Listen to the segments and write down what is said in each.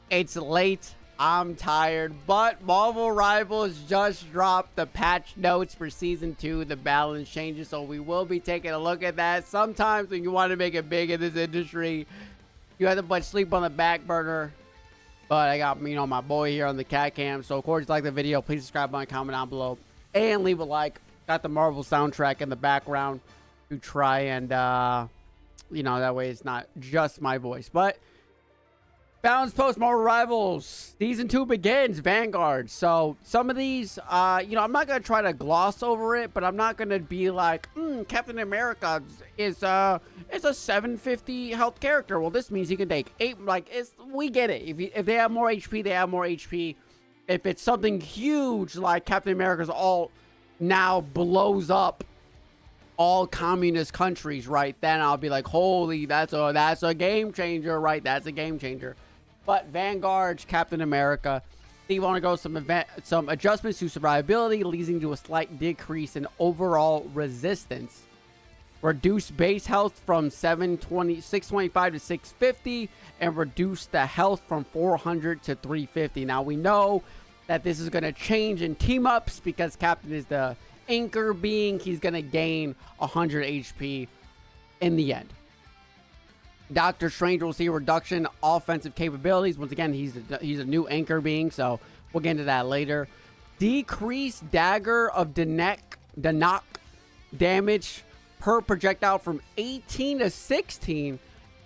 It's late. I'm tired, but Marvel Rivals just dropped the patch notes for Season 2, the balance changes, so we will be taking a look at that. Sometimes when you want to make it big in this industry, you have to put sleep on the back burner, but I got, my boy here on the cat cam, so of course, like the video, please subscribe, button, comment down below, and leave a like. Got the Marvel soundtrack in the background to try and, that way it's not just my voice, but Balance Post Marvel Rivals Season 2 begins, Vanguard. So some of these, I'm not going to try to gloss over it, but I'm not going to be like, Captain America is a 750 health character. Well, this means he can take 8, we get it. If they have more HP, they have more HP. If it's something huge like Captain America's all now blows up all communist countries, right? Then I'll be like, holy, that's a game changer, right? That's a game changer. But Vanguard's Captain America, they want to go some adjustments to survivability, leading to a slight decrease in overall resistance. Reduce base health from 625 to 650, and reduce the health from 400 to 350. Now we know that this is going to change in team-ups because Captain is the anchor being. He's going to gain 100 HP in the end. Doctor Strange will see a reduction in offensive capabilities. Once again, he's a new anchor being, so we'll get into that later. Decrease dagger of the knock damage per projectile from 18 to 16,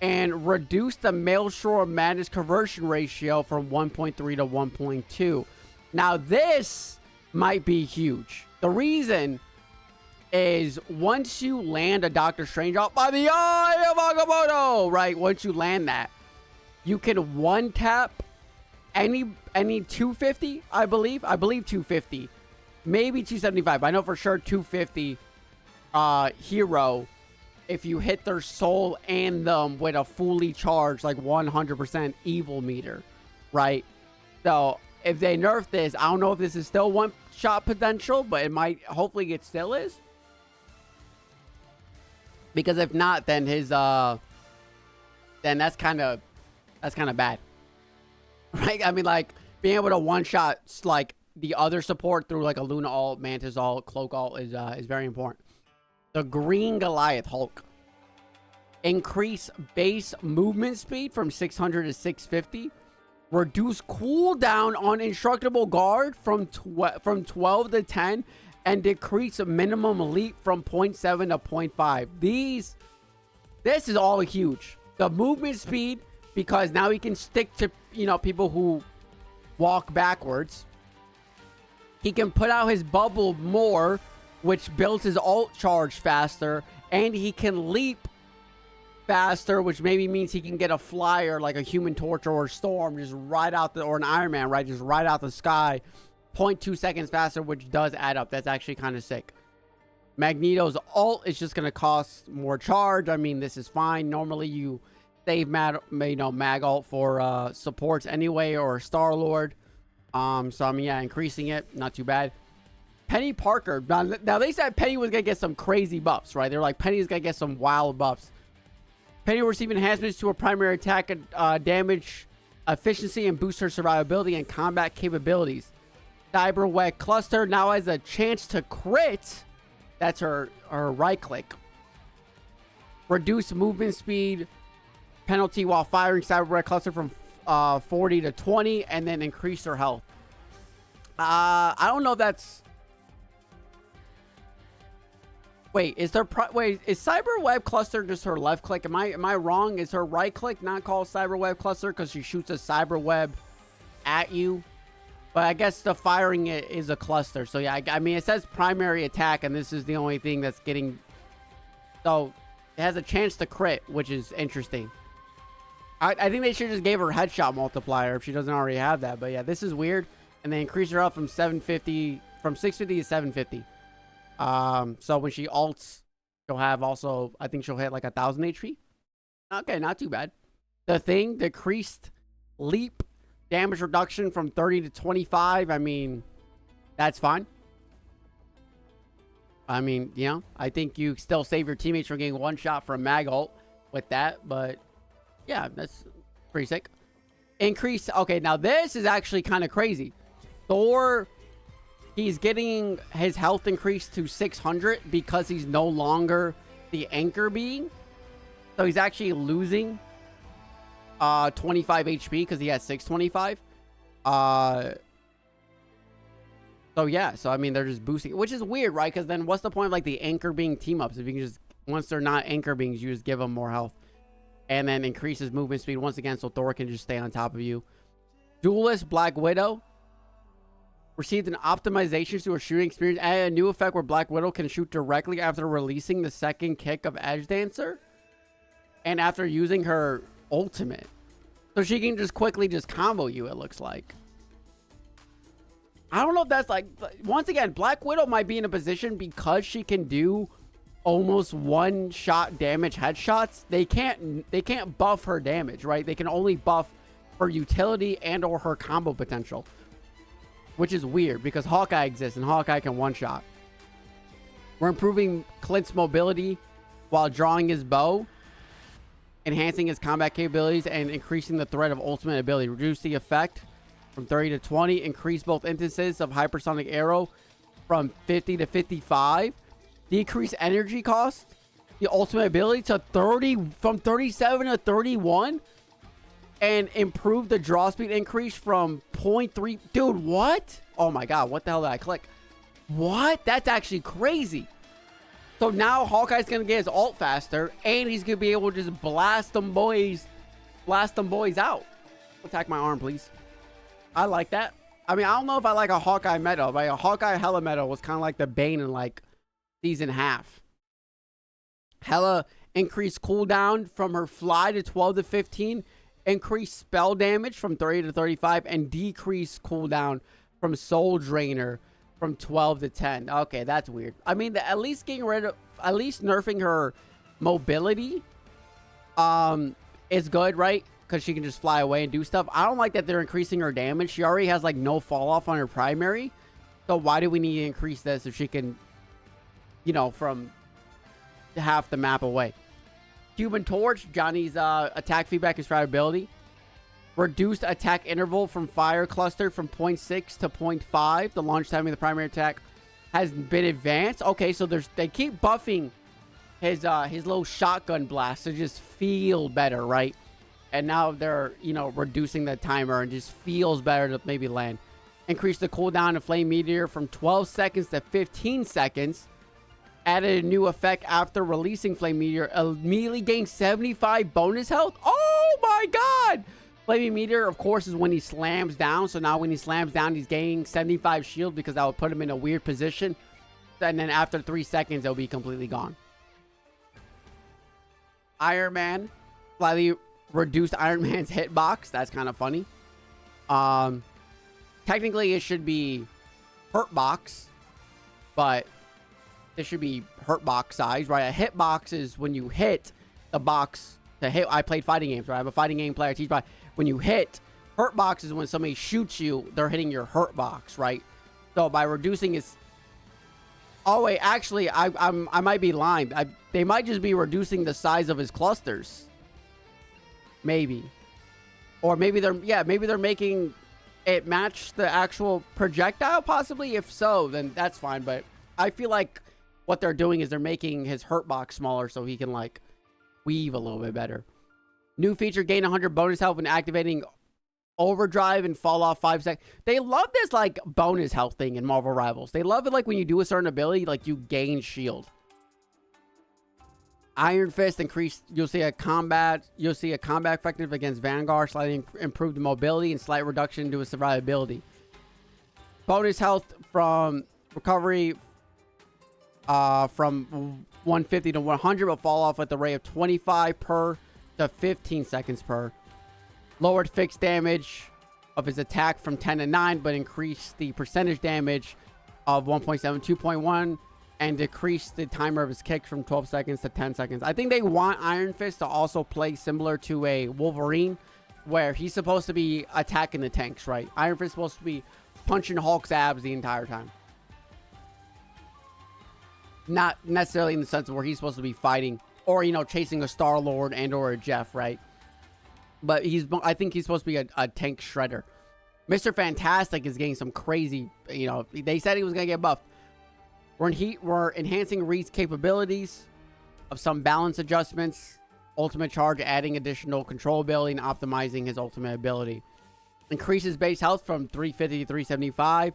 and reduce the Maelstrom Madness conversion ratio from 1.3 to 1.2. Now this might be huge. The reason is once you land a Doctor Strange out by the eye of Agamotto, right? Once you land that, you can one tap any 250, I believe 250, maybe 275. But I know for sure 250 hero if you hit their soul and them with a fully charged 100% evil meter, right? So if they nerf this, I don't know if this is still one shot potential, but it might, hopefully it still is. Because if not, then his then that's kind of bad, right? I mean, being able to one shot the other support through a Luna ult, Mantis ult, Cloak ult is very important. The Green Goliath Hulk, increase base movement speed from 600 to 650, reduce cooldown on Indestructible Guard from 12 to 10. And decrease a minimum leap from 0.7 to 0.5. This is all huge. The movement speed, because now he can stick to, people who walk backwards. He can put out his bubble more, which builds his ult charge faster. And he can leap faster, which maybe means he can get a flyer like a Human Torch or a Storm, just right out or an Iron Man, right? Just right out the sky. 0.2 seconds faster, which does add up. That's actually kind of sick. Magneto's ult is just going to cost more charge. I mean, this is fine. Normally, you save mag ult for supports anyway, or Star-Lord. So, I mean, yeah, increasing it, not too bad. Peni Parker. Now, they said Peni was going to get some crazy buffs, right? They're like, Penny's going to get some wild buffs. Peni will receive enhancements to her primary attack damage efficiency and boost her survivability and combat capabilities. Cyber Web Cluster now has a chance to crit. That's her right click. Reduce movement speed penalty while firing Cyber Web Cluster from 40 to 20, and then increase her health. I don't know if that's. Wait, is Cyber Web Cluster just her left click? Am I wrong? Is her right click not called Cyber Web Cluster because she shoots a cyber web at you? But I guess the firing it is a cluster. So, yeah, I mean, it says primary attack, and this is the only thing that's getting. So, it has a chance to crit, which is interesting. I think they should just give her headshot multiplier if she doesn't already have that. But, yeah, this is weird. And they increase her up from 650 to 750. So, when she ults, she'll have also, I think she'll hit 1,000 HP. Okay, not too bad. The Thing, decreased leap damage reduction from 30 to 25. I mean, that's fine. I mean, I think you still save your teammates from getting one shot from mag ult with that. But, yeah, that's pretty sick. Increase. Okay, now this is actually kind of crazy. Thor, he's getting his health increased to 600 because he's no longer the anchor being. So he's actually losing 25 HP because he has 625. So yeah, so I mean they're just boosting, which is weird, right? Because then what's the point of like the anchor being team ups if you can just, once they're not anchor beings, you just give them more health, and then increases movement speed once again, so Thor can just stay on top of you. Duelist Black Widow received an optimization to her shooting experience and a new effect where Black Widow can shoot directly after releasing the second kick of Edge Dancer and after using her ultimate, so she can just quickly just combo you. It looks like. I don't know if that's like, once again, Black Widow might be in a position because she can do almost one-shot damage headshots. They can't buff her damage, right? They can only buff her utility and or her combo potential, which is weird because Hawkeye exists and Hawkeye can one-shot. We're improving Clint's mobility while drawing his bow, enhancing his combat capabilities, and increasing the threat of ultimate ability. Reduce the effect from 30 to 20. Increase both instances of hypersonic arrow from 50 to 55. Decrease energy cost, the ultimate ability, to 30, from 37 to 31. And improve the draw speed increase from 0.3. Dude, what? Oh my god, what the hell did I click? What? That's actually crazy. So now Hawkeye's gonna get his ult faster, and he's gonna be able to just blast them boys out. Attack my arm, please. I like that. I mean, I don't know if I like a Hawkeye meta, but a Hawkeye Hela meta was kind of like the Bane in like season half. Hela increased cooldown from her fly to 12 to 15, increased spell damage from 30 to 35, and decreased cooldown from Soul Drainer from 12 to 10. Okay, that's weird. I mean, at least nerfing her mobility is good, right? Because she can just fly away and do stuff. I don't like that they're increasing her damage. She already has like no fall off on her primary, so why do we need to increase this if she can, you know, from half the map away? Human Torch, Johnny's attack feedback and stratability. Reduced attack interval from fire cluster from 0.6 to 0.5. The launch time of the primary attack has been advanced. Okay, so they keep buffing his little shotgun blast to just feel better, right? And now they're, you know, reducing the timer and just feels better to maybe land. Increase the cooldown of Flame Meteor from 12 seconds to 15 seconds. Added a new effect after releasing Flame Meteor. Immediately gained 75 bonus health. Oh my god! Flaming Meteor, of course, is when he slams down. So now when he slams down, he's gaining 75 shield because that would put him in a weird position. And then after 3 seconds, it'll be completely gone. Iron Man. Slightly reduced Iron Man's hitbox. That's kind of funny. Technically, it should be hurt box, but it should be hurt box size, right? A hitbox is when you hit the box to hit. I played fighting games, right? I'm a fighting game player. I teach by when you hit. Hurt box is when somebody shoots you, they're hitting your hurt box, right? So by reducing his... Oh wait, actually, I might be lying. They might just be reducing the size of his clusters. Maybe. Or maybe they're making it match the actual projectile, possibly. If so, then that's fine. But I feel like what they're doing is they're making his hurt box smaller so he can like weave a little bit better. New feature, gain 100 bonus health when activating overdrive and fall off 5 seconds. They love this like bonus health thing in Marvel Rivals. They love it like when you do a certain ability, like you gain shield. Iron Fist increased. You'll see a combat effective against Vanguard, slightly improved mobility and slight reduction to his survivability. Bonus health from recovery from 150 to 100 will fall off at the rate of 25 per to 15 seconds per. Lowered fixed damage of his attack from 10 to 9, but increased the percentage damage of 1.7 2.1 and decreased the timer of his kick from 12 seconds to 10 seconds. I think they want Iron Fist to also play similar to a Wolverine, where he's supposed to be attacking the tanks, right? Iron Fist is supposed to be punching Hulk's abs the entire time. Not necessarily in the sense of where he's supposed to be fighting or, you know, chasing a Star-Lord and or a Jeff, right? But I think he's supposed to be a tank shredder. Mr. Fantastic is getting some crazy, you know, they said he was going to get buffed. We're enhancing Reed's capabilities of some balance adjustments. Ultimate charge, adding additional control ability and optimizing his ultimate ability. Increases base health from 350 to 375.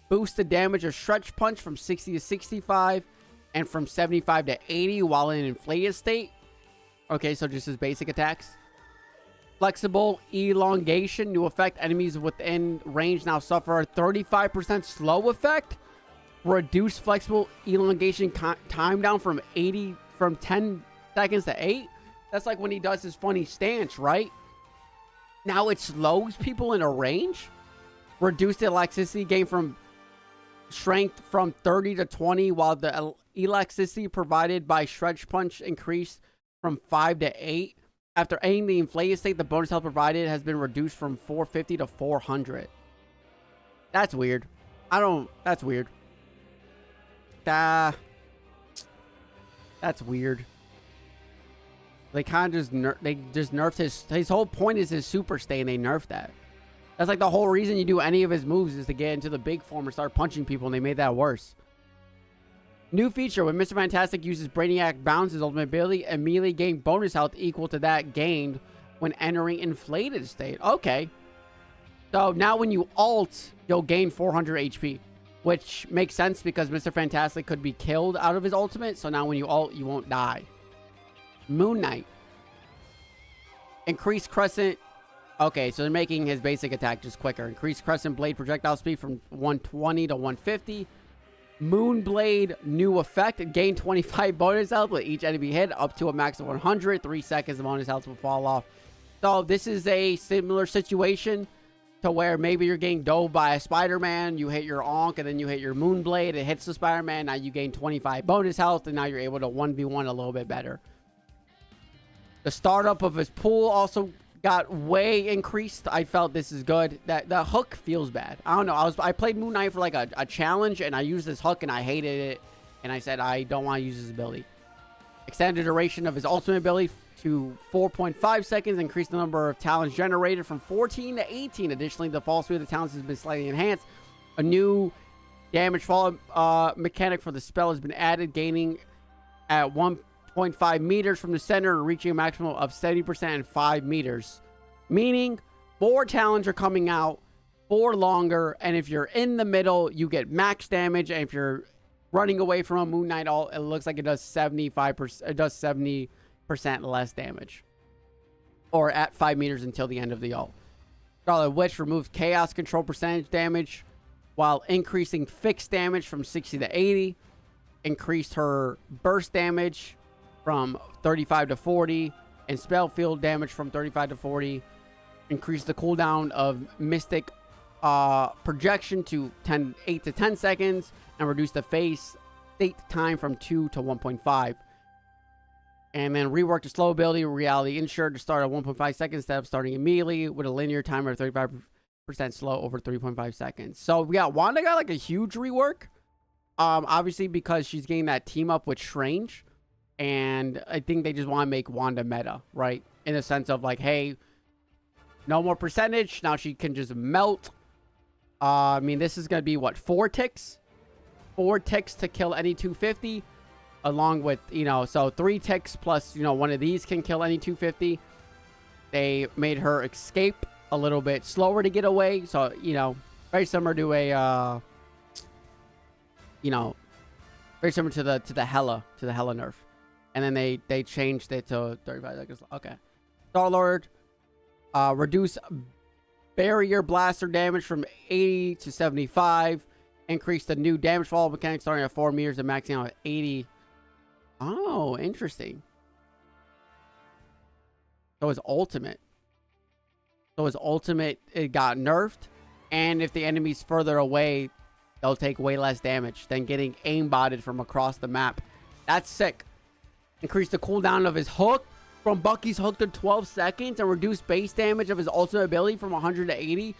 Boosts the damage of Stretch Punch from 60 to 65. And from 75 to 80 while in inflated state. Okay, so just his basic attacks. Flexible elongation. New effect. Enemies within range now suffer a 35% slow effect. Reduce flexible elongation time down from 10 seconds to 8. That's like when he does his funny stance, right? Now it slows people in a range. Reduce the elasticity gain from strength from 30 to 20, while the elasticity provided by Stretch Punch increased from 5 to 8. After ending the inflated state, the bonus health provided has been reduced from 450 to 400. That's weird. That's weird. That's weird. They kind of just nerfed his whole point is his super stay, and they nerfed that. That's like the whole reason you do any of his moves is to get into the big form and start punching people, and they made that worse. New feature, when Mr. Fantastic uses Brainiac Bounce, his ultimate ability, immediately gain bonus health equal to that gained when entering inflated state. Okay. So now when you ult, you'll gain 400 HP, which makes sense because Mr. Fantastic could be killed out of his ultimate. So now when you ult, you won't die. Moon Knight. Increased Crescent. Okay, so they're making his basic attack just quicker. Increased Crescent Blade projectile speed from 120 to 150. Moonblade, new effect. Gain 25 bonus health with each enemy hit up to a max of 100. 3 seconds of bonus health will fall off. So this is a similar situation to where maybe you're getting dove by a Spider-Man. You hit your Onk and then you hit your Moonblade. It hits the Spider-Man. Now you gain 25 bonus health and now you're able to 1v1 a little bit better. The startup of his pool also got way increased. I felt this is good. That the hook feels bad. I don't know. I played Moon Knight for like a challenge and I used this hook and I hated it. And I said I don't want to use his ability. Extended duration of his ultimate ability to 4.5 seconds. Increased the number of talents generated from 14 to 18. Additionally, the fall speed of the talents has been slightly enhanced. A new damage fall mechanic for the spell has been added, gaining at 1.5 meters from the center and reaching a maximum of 70% in 5 meters. Meaning, more talents are coming out for longer, and if you're in the middle, you get max damage, and if you're running away from a Moon Knight ult, it looks like it does 75%, it does 70% less damage. Or at 5 meters until the end of the ult. Scarlet Witch removes chaos control percentage damage while increasing fixed damage from 60 to 80. Increased her burst damage from 35 to 40 and spell field damage from 35 to 40. Increase the cooldown of Mystic projection to 8 to 10 seconds and reduce the phase state time from 2 to 1.5. And then rework the slow ability, reality ensured to start at 1.5 seconds instead of starting immediately with a linear timer of 35% slow over 3.5 seconds. So yeah, Wanda got like a huge rework. Obviously because she's getting that team up with Strange. And I think they just want to make Wanda meta, right? In the sense of like, hey, no more percentage. Now she can just melt. I mean, this is going to be what? 4 ticks? 4 ticks to kill any 250. Along with, you know, so 3 ticks plus, you know, one of these can kill any 250. They made her escape a little bit slower to get away. So, you know, very similar to a, you know, very similar to the Hela nerf. And then they changed it to 35 seconds. Okay. Star-Lord. Reduce barrier blaster damage from 80 to 75. Increase the new damage fall mechanic starting at 4 meters and maxing out at 80. Oh, interesting. So his ultimate. It got nerfed. And if the enemy's further away, they'll take way less damage than getting aimbotted from across the map. That's sick. Increase the cooldown of his hook from Bucky's hook to 12 seconds and reduce base damage of his ultimate ability from 100 to 80.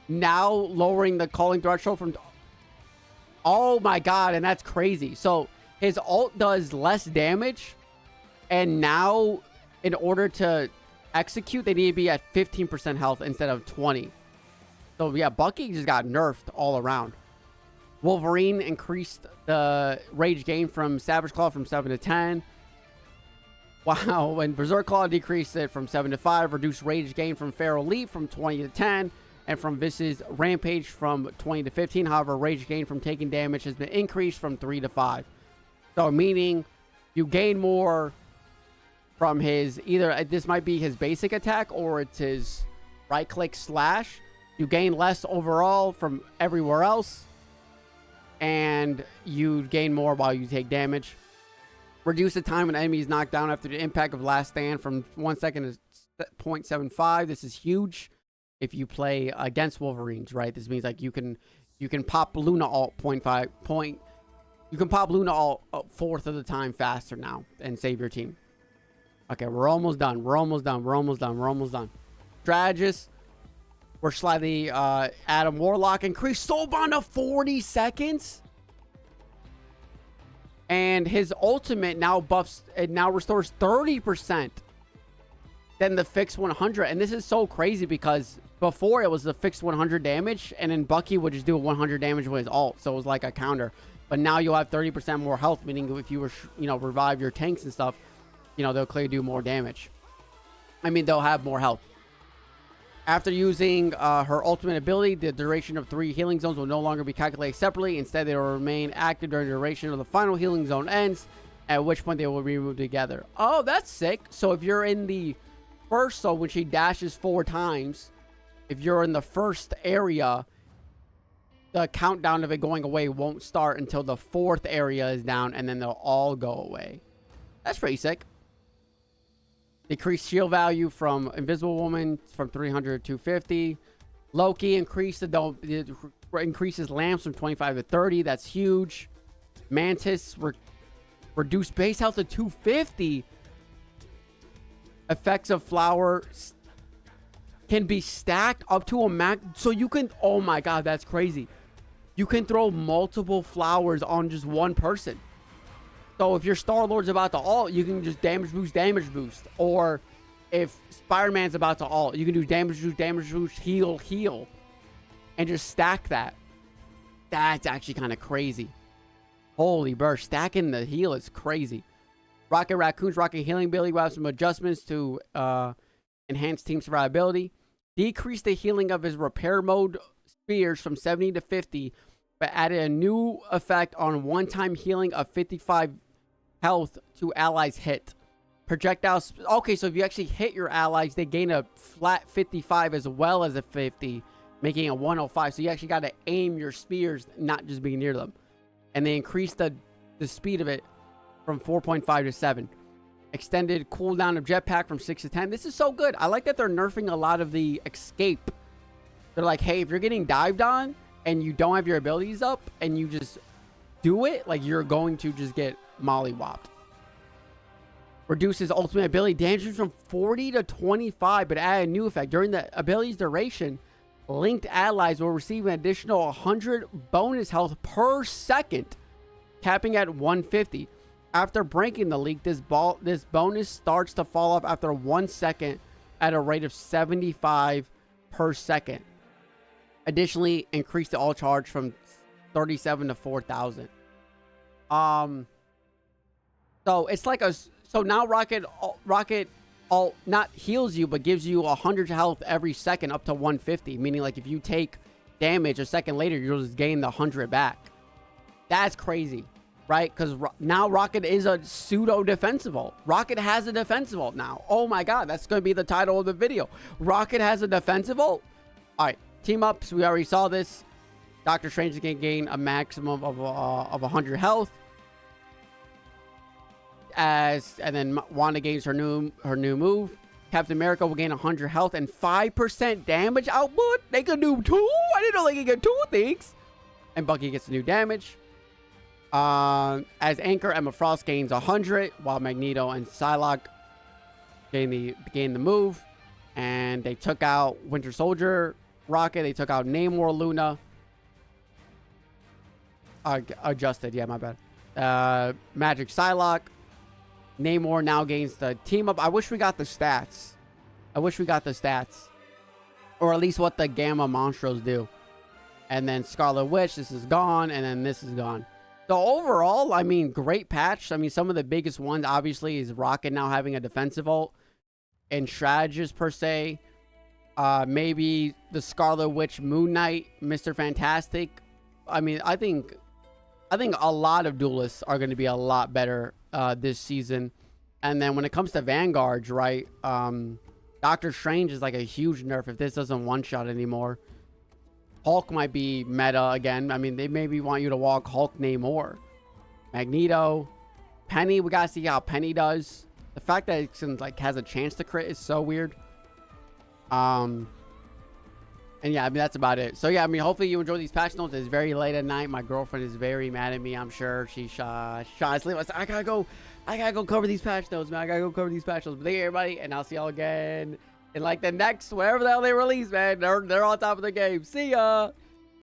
Now lowering the calling threshold from... Oh my god, and that's crazy. So his ult does less damage. And now, in order to execute, they need to be at 15% health instead of 20. So yeah, Bucky just got nerfed all around. Wolverine increased the rage gain from Savage Claw from 7 to 10. Wow, and Berserk Claw decreased it from 7 to 5. Reduced rage gain from Feral Leap from 20 to 10. And from Vis's Rampage from 20 to 15. However, rage gain from taking damage has been increased from 3 to 5. So meaning you gain more from his, either this might be his basic attack or it's his right click slash. You gain less overall from everywhere else. And you gain more while you take damage. Reduce the time an enemy is knocked down after the impact of last stand from 1 second to 0.75. This is huge if you play against Wolverines, right? This means like you can pop Luna alt 0.5. You can pop Luna alt a fourth of the time faster now and save your team. Okay, we're almost done. We're almost done. We're almost done. We're almost done. Strategist. We're slightly Adam Warlock. Increased soul bond to 40 seconds. And his ultimate now buffs, it now restores 30% than the fixed 100. And this is so crazy because before it was the fixed 100 damage. And then Bucky would just do 100 damage with his ult. So it was like a counter. But now you'll have 30% more health. Meaning if you were, revive your tanks and stuff, they'll clearly do more damage. I mean, they'll have more health. After using her ultimate ability, the duration of 3 healing zones will no longer be calculated separately. Instead, they will remain active during the duration of the final healing zone ends, at which point they will be removed together. Oh, that's sick. So if you're in the first zone, when she dashes 4 times, if you're in the first area, the countdown of it going away won't start until the 4th area is down, and then they'll all go away. That's pretty sick. Decreased shield value from Invisible Woman from 300 to 250. Loki increases lamps from 25 to 30. That's huge. Mantis reduced base health to 250. Effects of flower can be stacked up to a max. So you can, oh my god, that's crazy. You can throw multiple flowers on just one person. So if your Star-Lord's about to ult, you can just damage boost. Or if Spider-Man's about to ult, you can do damage boost, heal. And just stack that. That's actually kind of crazy. Holy burst. Stacking the heal is crazy. Rocket Raccoon's Rocket Healing ability will have some adjustments to enhance team survivability. Decrease the healing of his repair mode spears from 70 to 50, but added a new effect on one-time healing of 55 health to allies hit. Projectiles. Okay, so if you actually hit your allies, they gain a flat 55 as well as a 50, making a 105. So you actually got to aim your spears, not just be near them. And they increase the speed of it from 4.5 to 7. Extended cooldown of jetpack from 6 to 10. This is so good. I like that they're nerfing a lot of the escape. They're like, hey, if you're getting dived on and you don't have your abilities up and you just do it, like, you're going to just get mollywopped. Reduces ultimate ability damage from 40 to 25, but add a new effect. During the ability's duration, linked allies will receive an additional 100 bonus health per second, capping at 150. After breaking the leak, this bonus starts to fall off after 1 second at a rate of 75 per second. Additionally, increase the ult charge from 37 to 4,000. So it's like so now Rocket ult not heals you, but gives you 100 health every second up to 150. Meaning, like, if you take damage a second later, you'll just gain the 100 back. That's crazy, right? Because now Rocket is a pseudo defensive ult. Rocket has a defensive ult now. Oh my god, that's going to be the title of the video. Rocket has a defensive ult. All right, team ups. We already saw this. Doctor Strange can gain a maximum of 100 health. And then Wanda gains her new move. Captain America will gain 100 health and 5% damage output. They can do 2. I didn't know they could get 2 things. And Bucky gets new damage. As Anchor, Emma Frost gains 100, while Magneto and Psylocke gain the move. And they took out Winter Soldier, Rocket. They took out Namor, Luna. Adjusted, yeah, my bad. Magic Psylocke. Namor now gains the team up. I wish we got the stats. I wish we got the stats. Or at least what the Gamma Monstros do. And then Scarlet Witch, this is gone. And then this is gone. So overall, I mean, great patch. I mean, some of the biggest ones, obviously, is Rocket now having a defensive ult. And Strategist, per se. Maybe the Scarlet Witch, Moon Knight, Mr. Fantastic. I mean, I think a lot of duelists are going to be a lot better this season. And then when it comes to Vanguards, right? Doctor Strange is like a huge nerf if this doesn't one-shot anymore. Hulk might be meta again. I mean, they maybe want you to walk Hulk Namor. Magneto. Peni, we gotta see how Peni does. The fact that it like has a chance to crit is so weird. And yeah, I mean, that's about it. So yeah, I mean, hopefully you enjoy these patch notes. It's very late at night. My girlfriend is very mad at me, I'm sure. She's shy asleep. I gotta go cover these patch notes, man. I gotta go cover these patch notes. But thank you, everybody, and I'll see y'all again in like the next, wherever the hell they release, man. They're on top of the game. See ya.